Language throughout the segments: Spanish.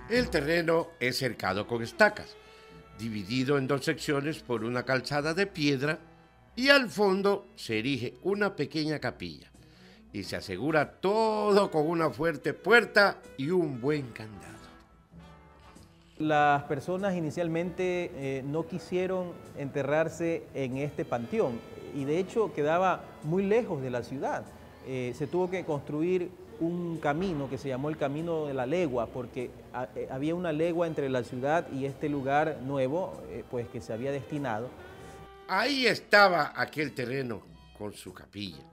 El terreno es cercado con estacas, dividido en dos secciones por una calzada de piedra, y al fondo se erige una pequeña capilla y se asegura todo con una fuerte puerta y un buen candado. Las personas inicialmente no quisieron enterrarse en este panteón y de hecho quedaba muy lejos de la ciudad. Se tuvo que construir un camino que se llamó el Camino de la Legua, porque había una legua entre la ciudad y este lugar nuevo, pues que se había destinado. Ahí estaba aquel terreno con su capilla,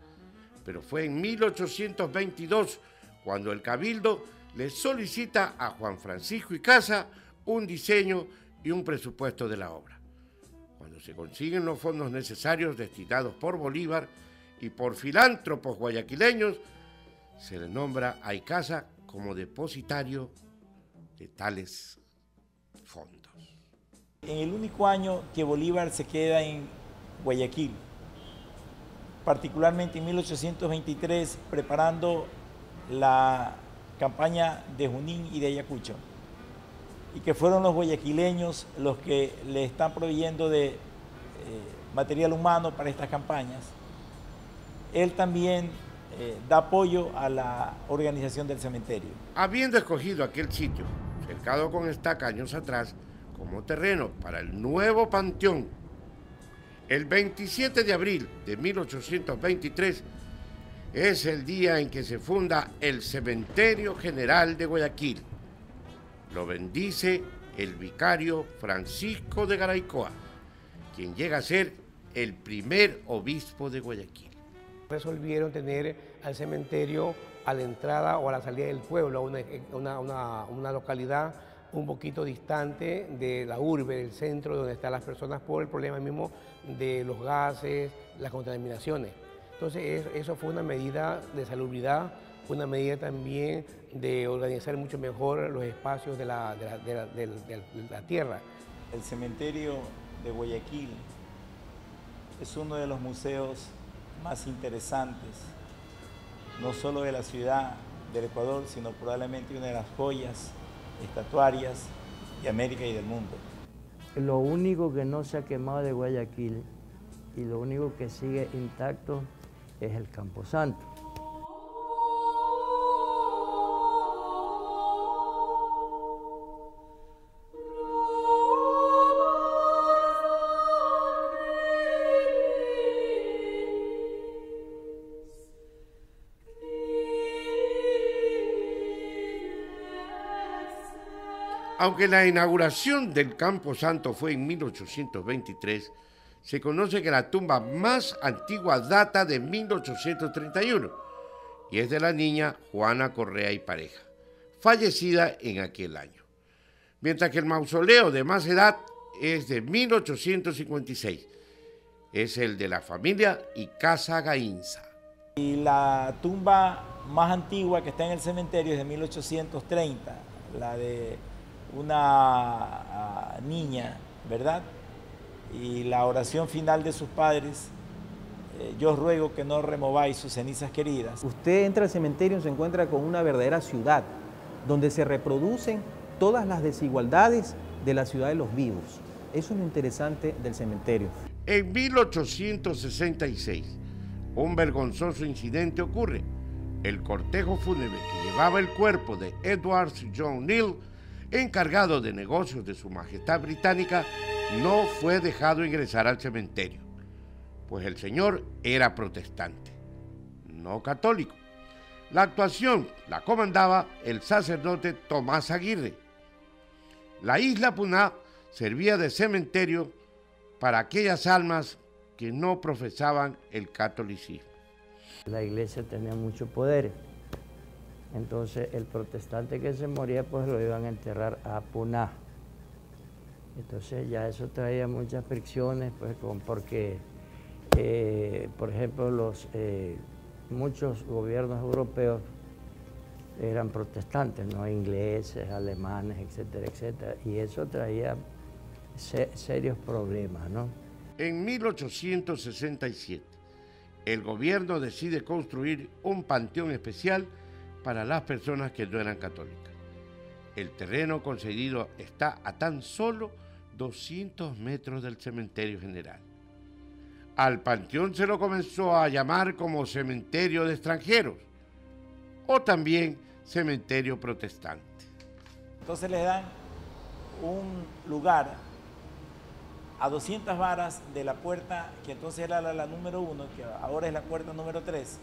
pero fue en 1822 cuando el Cabildo le solicita a Juan Francisco y Casa un diseño y un presupuesto de la obra. Cuando se consiguen los fondos necesarios destinados por Bolívar y por filántropos guayaquileños, se le nombra a Icaza como depositario de tales fondos. En el único año que Bolívar se queda en Guayaquil, particularmente en 1823, preparando la campaña de Junín y de Ayacucho, y que fueron los guayaquileños los que le están proveyendo de material humano para estas campañas, él también da apoyo a la organización del cementerio. Habiendo escogido aquel sitio, cercado con estaca años atrás, como terreno para el nuevo panteón, el 27 de abril de 1823 es el día en que se funda el Cementerio General de Guayaquil. Lo bendice el vicario Francisco de Garaycoa, quien llega a ser el primer obispo de Guayaquil. Resolvieron tener al cementerio a la entrada o a la salida del pueblo, una localidad un poquito distante de la urbe, del centro, donde están las personas por el problema mismo de los gases, las contaminaciones. Entonces eso fue una medida de salubridad, una medida también de organizar mucho mejor los espacios de la tierra. El cementerio de Guayaquil es uno de los museos más interesantes, no solo de la ciudad del Ecuador, sino probablemente una de las joyas estatuarias de América y del mundo. Lo único que no se ha quemado de Guayaquil y lo único que sigue intacto es el Camposanto. Aunque la inauguración del Camposanto fue en 1823, se conoce que la tumba más antigua data de 1831 y es de la niña Juana Correa y Pareja, fallecida en aquel año. Mientras que el mausoleo de más edad es de 1856, es el de la familia Icaza Gainza. Y la tumba más antigua que está en el cementerio es de 1830, la de una niña, ¿verdad? Y la oración final de sus padres, yo os ruego que no remováis sus cenizas queridas. Usted entra al cementerio y se encuentra con una verdadera ciudad, donde se reproducen todas las desigualdades de la ciudad de los vivos. Eso es lo interesante del cementerio. En 1866, un vergonzoso incidente ocurre. El cortejo fúnebre que llevaba el cuerpo de Edward John Neal, encargado de negocios de Su Majestad Británica, no fue dejado ingresar al cementerio, pues el señor era protestante, no católico. La actuación la comandaba el sacerdote Tomás Aguirre. La isla Puná servía de cementerio para aquellas almas que no profesaban el catolicismo. La iglesia tenía mucho poder. Entonces el protestante que se moría pues lo iban a enterrar a Puná. Entonces ya eso traía muchas fricciones, pues, porque por ejemplo muchos gobiernos europeos eran protestantes, ¿no? Ingleses, alemanes, etcétera, etcétera, y eso traía serios problemas, ¿no? En 1867, el gobierno decide construir un panteón especial para las personas que no eran católicas. El terreno concedido está a tan solo 200 metros del cementerio general. Al panteón se lo comenzó a llamar como cementerio de extranjeros o también cementerio protestante. Entonces le dan un lugar a 200 varas de la puerta, que entonces era la número 1, que ahora es la puerta número 3,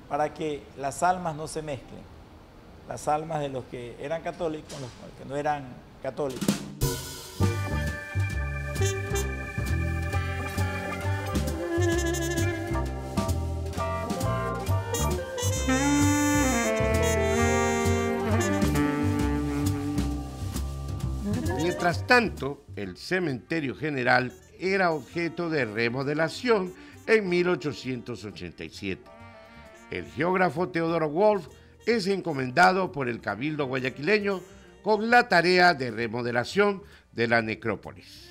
para que las almas no se mezclen, las almas de los que eran católicos con los que no eran católicos. Mientras tanto, el cementerio general era objeto de remodelación en 1887. El geógrafo Teodoro Wolf es encomendado por el Cabildo guayaquileño con la tarea de remodelación de la necrópolis.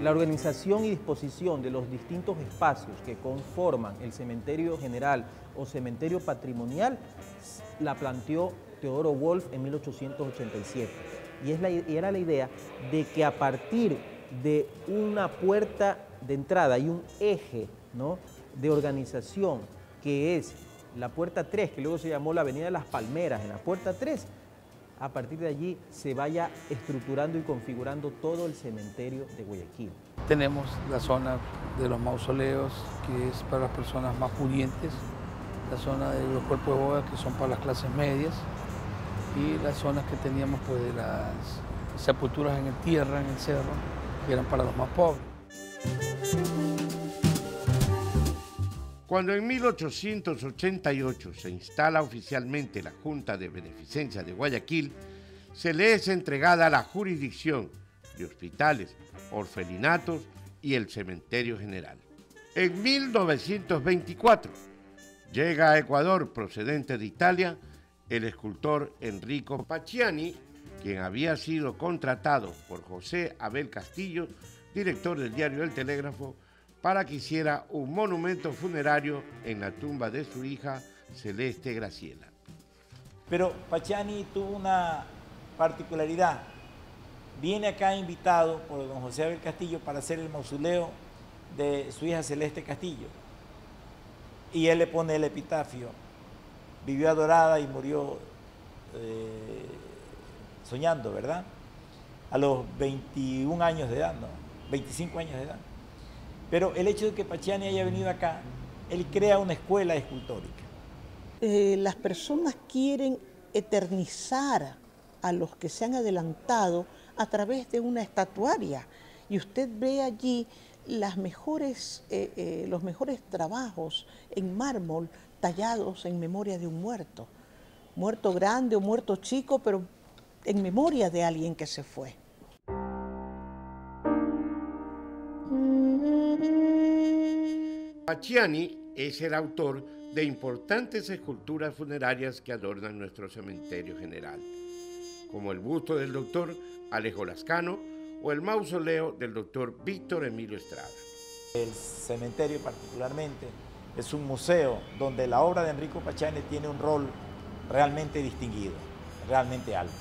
La organización y disposición de los distintos espacios que conforman el cementerio general o cementerio patrimonial la planteó Teodoro Wolf en 1887. Y era la idea de que a partir de una puerta de entrada y un eje, ¿no?, de organización, que es la puerta 3, que luego se llamó la Avenida de las Palmeras, en la puerta 3, a partir de allí se vaya estructurando y configurando todo el cementerio de Guayaquil. Tenemos la zona de los mausoleos, que es para las personas más pudientes, la zona de los cuerpos de boda, que son para las clases medias, y las zonas que teníamos pues de las sepulturas en tierra, en el cerro, que eran para los más pobres. Cuando en 1888 se instala oficialmente la Junta de Beneficencia de Guayaquil, se le es entregada la jurisdicción de hospitales, orfelinatos y el cementerio general. En 1924 llega a Ecuador, procedente de Italia, el escultor Enrico Pacciani, quien había sido contratado por José Abel Castillo, director del diario El Telégrafo, para que hiciera un monumento funerario en la tumba de su hija Celeste Graciela. Pero Pacciani tuvo una particularidad. Viene acá invitado por don José Abel Castillo para hacer el mausoleo de su hija Celeste Castillo. Y él le pone el epitafio: vivió adorada y murió soñando, ¿verdad? A los 21 años de edad, ¿no? 25 años de edad. Pero el hecho de que Pacciani haya venido acá, él crea una escuela escultórica. Las personas quieren eternizar a los que se han adelantado a través de una estatuaria. Y usted ve allí los mejores trabajos en mármol tallados en memoria de un muerto. Muerto grande o muerto chico, pero en memoria de alguien que se fue. Pacciani es el autor de importantes esculturas funerarias que adornan nuestro cementerio general, como el busto del doctor Alejo Lascano o el mausoleo del doctor Víctor Emilio Estrada. El cementerio particularmente es un museo donde la obra de Enrico Pacciani tiene un rol realmente distinguido, realmente alto.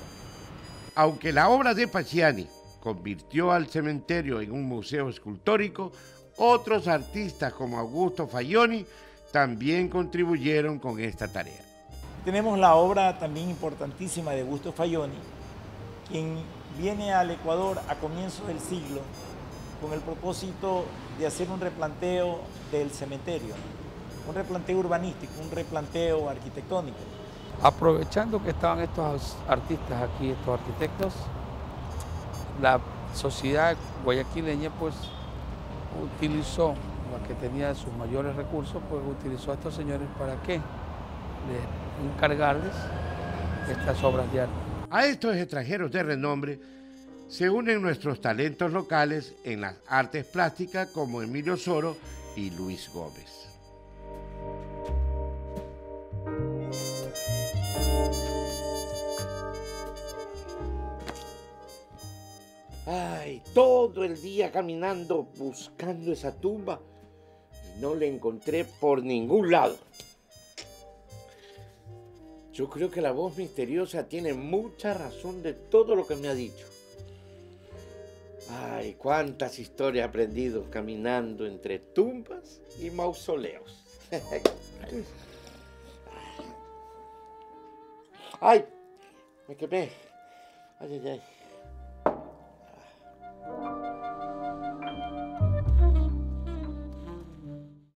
Aunque la obra de Pacciani convirtió al cementerio en un museo escultórico, otros artistas como Augusto Faioni también contribuyeron con esta tarea. Tenemos la obra también importantísima de Augusto Faioni, quien viene al Ecuador a comienzos del siglo con el propósito de hacer un replanteo del cementerio, un replanteo urbanístico, un replanteo arquitectónico. Aprovechando que estaban estos artistas aquí, estos arquitectos, la sociedad guayaquileña pues utilizó, la que tenía sus mayores recursos, pues utilizó a estos señores para que encargarles estas obras de arte. A estos extranjeros de renombre se unen nuestros talentos locales en las artes plásticas como Emilio Soro y Luis Gómez. Ay, todo el día caminando buscando esa tumba y no la encontré por ningún lado. Yo creo que la voz misteriosa tiene mucha razón de todo lo que me ha dicho. Ay, cuántas historias he aprendido caminando entre tumbas y mausoleos. Ay, me quemé. Ay, ay, ay.